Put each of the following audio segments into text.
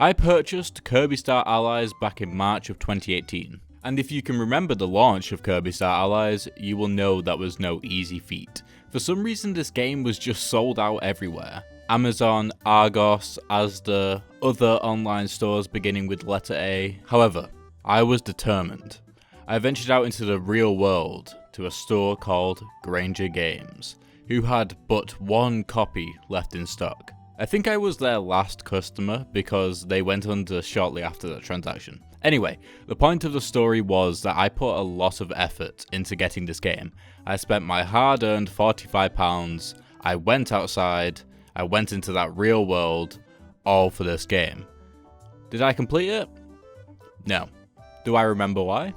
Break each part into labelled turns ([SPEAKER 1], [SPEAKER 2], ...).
[SPEAKER 1] I purchased Kirby Star Allies back in March of 2018. And if you can remember the launch of Kirby Star Allies, you will know that was no easy feat. For some reason this game was just sold out everywhere. Amazon, Argos, Asda, other online stores beginning with letter A. However, I was determined. I ventured out into the real world to a store called Granger Games, who had but one copy left in stock. I think I was their last customer because they went under shortly after the transaction. Anyway, the point of the story was that I put a lot of effort into getting this game. I spent my hard-earned £45, I went outside, I went into that real world, all for this game. Did I complete it? No. Do I remember why?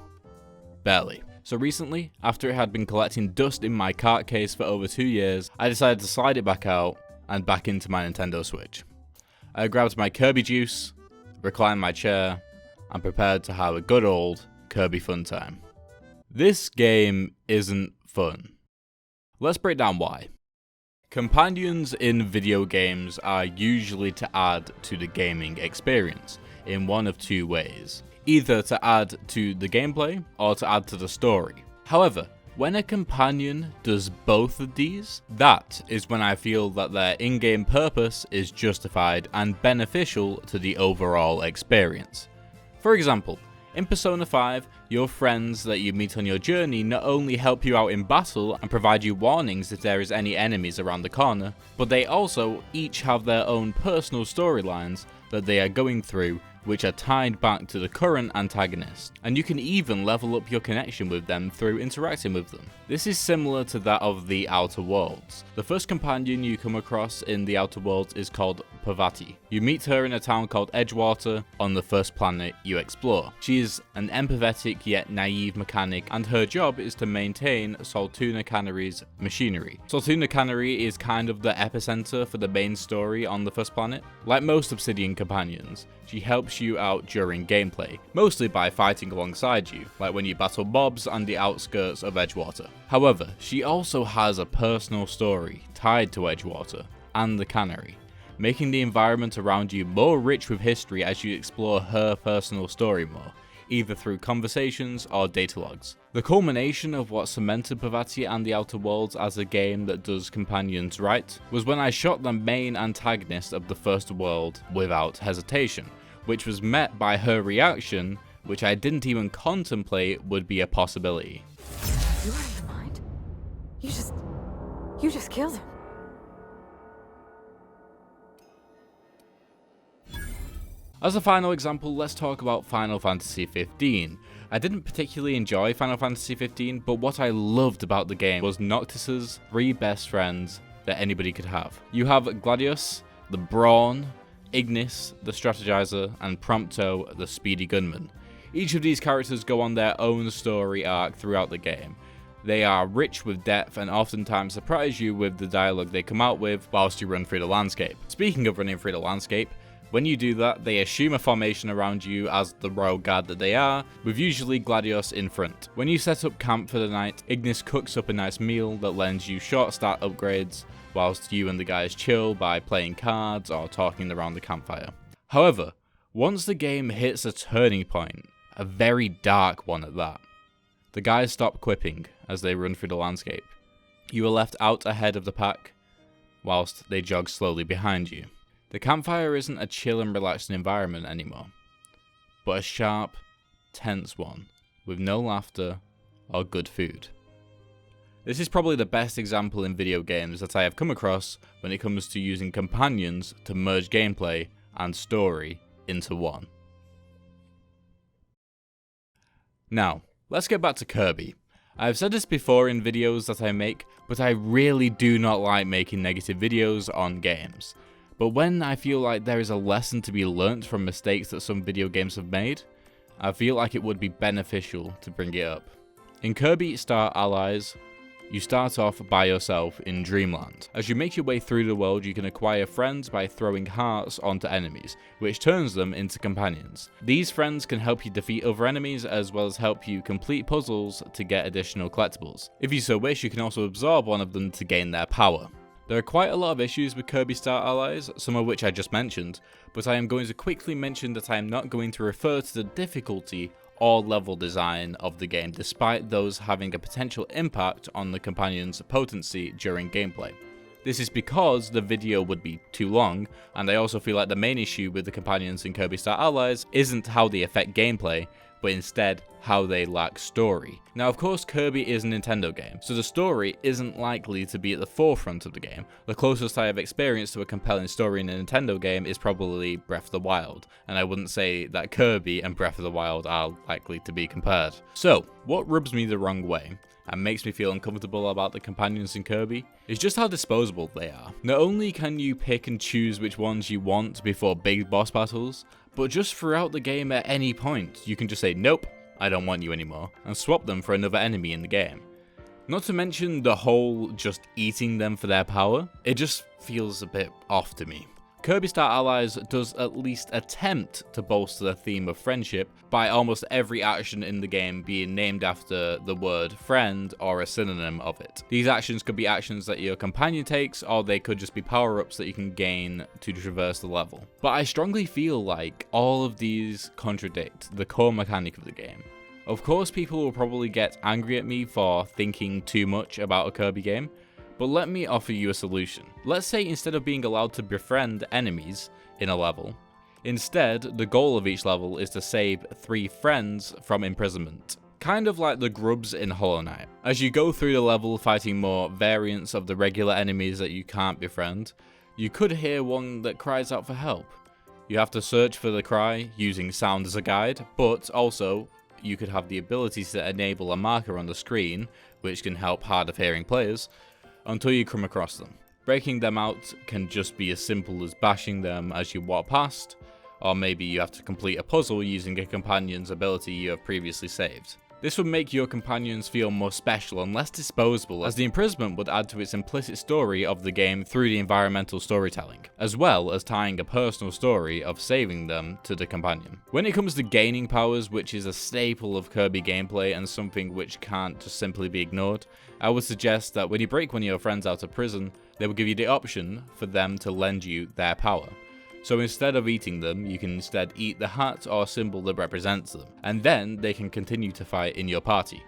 [SPEAKER 1] Barely. So recently, after it had been collecting dust in my cart case for over 2 years, I decided to slide it back out and back into my Nintendo Switch. I grabbed my Kirby juice, reclined my chair, and prepared to have a good old Kirby fun time. This game isn't fun. Let's break down why. Companions in video games are usually to add to the gaming experience in one of two ways. Either to add to the gameplay or to add to the story. However, when a companion does both of these, that is when I feel that their in-game purpose is justified and beneficial to the overall experience. For example, in Persona 5, your friends that you meet on your journey not only help you out in battle and provide you warnings if there is any enemies around the corner, but they also each have their own personal storylines that they are going through which are tied back to the current antagonist, and you can even level up your connection with them through interacting with them. This is similar to that of the Outer Worlds. The first companion you come across in the Outer Worlds is called Parvati. You meet her in a town called Edgewater on the first planet you explore. She is an empathetic yet naive mechanic, and her job is to maintain Saltuna Cannery's machinery. Saltuna Cannery is kind of the epicenter for the main story on the first planet. Like most Obsidian companions, she helps you out during gameplay, mostly by fighting alongside you, like when you battle mobs on the outskirts of Edgewater. However, she also has a personal story tied to Edgewater and the cannery, making the environment around you more rich with history as you explore her personal story more, either through conversations or data logs. The culmination of what cemented Parvati and the Outer Worlds as a game that does companions right was when I shot the main antagonist of the first world without hesitation, which was met by her reaction, which I didn't even contemplate would be a possibility.
[SPEAKER 2] You out of your mind? You just killed him.
[SPEAKER 1] As a final example, let's talk about Final Fantasy 15. I didn't particularly enjoy Final Fantasy 15, but what I loved about the game was Noctis's 3 best friends that anybody could have. You have Gladius, the Brawn, Ignis, the Strategizer, and Prompto, the Speedy Gunman. Each of these characters go on their own story arc throughout the game. They are rich with depth and oftentimes surprise you with the dialogue they come out with whilst you run through the landscape. Speaking of running through the landscape, when you do that, they assume a formation around you as the royal guard that they are, with usually Gladius in front. When you set up camp for the night, Ignis cooks up a nice meal that lends you short start upgrades, whilst you and the guys chill by playing cards or talking around the campfire. However, once the game hits a turning point, a very dark one at that, the guys stop quipping as they run through the landscape. You are left out ahead of the pack, whilst they jog slowly behind you. The campfire isn't a chill and relaxing environment anymore, but a sharp, tense one, with no laughter or good food. This is probably the best example in video games that I have come across when it comes to using companions to merge gameplay and story into one. Now, let's get back to Kirby. I've said this before in videos that I make, but I really do not like making negative videos on games. But when I feel like there is a lesson to be learnt from mistakes that some video games have made, I feel like it would be beneficial to bring it up. In Kirby Star Allies, you start off by yourself in Dreamland. As you make your way through the world, you can acquire friends by throwing hearts onto enemies, which turns them into companions. These friends can help you defeat other enemies as well as help you complete puzzles to get additional collectibles. If you so wish, you can also absorb one of them to gain their power. There are quite a lot of issues with Kirby Star Allies, some of which I just mentioned, but I am going to quickly mention that I am not going to refer to the difficulty or level design of the game, despite those having a potential impact on the companion's potency during gameplay. This is because the video would be too long, and I also feel like the main issue with the companions in Kirby Star Allies isn't how they affect gameplay, but instead how they lack story. Now of course Kirby is a Nintendo game, so the story isn't likely to be at the forefront of the game. The closest I have experienced to a compelling story in a Nintendo game is probably Breath of the Wild, and I wouldn't say that Kirby and Breath of the Wild are likely to be compared. So, what rubs me the wrong way and makes me feel uncomfortable about the companions in Kirby is just how disposable they are. Not only can you pick and choose which ones you want before big boss battles, but just throughout the game at any point, you can just say, nope, I don't want you anymore, and swap them for another enemy in the game. Not to mention the whole just eating them for their power, it just feels a bit off to me. Kirby Star Allies does at least attempt to bolster the theme of friendship by almost every action in the game being named after the word friend or a synonym of it. These actions could be actions that your companion takes, or they could just be power-ups that you can gain to traverse the level. But I strongly feel like all of these contradict the core mechanic of the game. Of course, people will probably get angry at me for thinking too much about a Kirby game, but let me offer you a solution. Let's say instead of being allowed to befriend enemies in a level, instead the goal of each level is to save 3 friends from imprisonment. Kind of like the grubs in Hollow Knight. As you go through the level fighting more variants of the regular enemies that you can't befriend, you could hear one that cries out for help. You have to search for the cry using sound as a guide, but also you could have the ability to enable a marker on the screen, which can help hard of hearing players, until you come across them. Breaking them out can just be as simple as bashing them as you walk past, or maybe you have to complete a puzzle using a companion's ability you have previously saved. This would make your companions feel more special and less disposable, as the imprisonment would add to its implicit story of the game through the environmental storytelling, as well as tying a personal story of saving them to the companion. When it comes to gaining powers, which is a staple of Kirby gameplay and something which can't just simply be ignored, I would suggest that when you break one of your friends out of prison, they will give you the option for them to lend you their power. So instead of eating them, you can instead eat the hat or symbol that represents them, and then they can continue to fight in your party.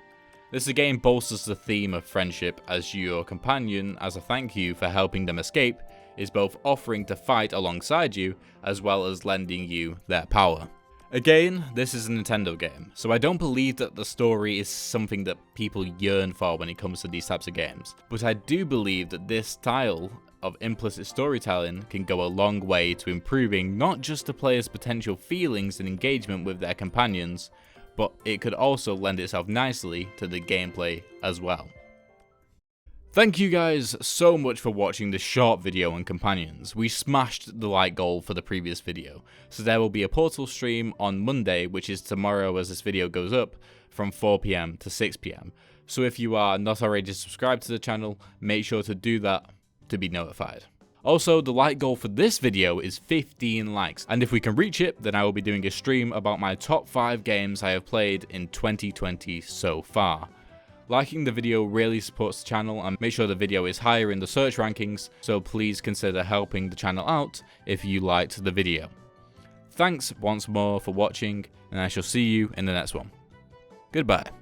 [SPEAKER 1] This again bolsters the theme of friendship, as your companion, as a thank you for helping them escape, is both offering to fight alongside you, as well as lending you their power. Again, this is a Nintendo game, so I don't believe that the story is something that people yearn for when it comes to these types of games, but I do believe that this style of implicit storytelling can go a long way to improving not just the player's potential feelings and engagement with their companions, but it could also lend itself nicely to the gameplay as well. Thank you guys so much for watching this short video on companions. We smashed the like goal for the previous video, so there will be a Portal stream on Monday, which is tomorrow as this video goes up, from 4 PM to 6 PM. So if you are not already subscribed to the channel, make sure to do that to be notified. Also, the like goal for this video is 15 likes, and if we can reach it, then I will be doing a stream about my top 5 games I have played in 2020 so far. Liking the video really supports the channel and make sure the video is higher in the search rankings, so please consider helping the channel out if you liked the video. Thanks once more for watching, and I shall see you in the next one. Goodbye.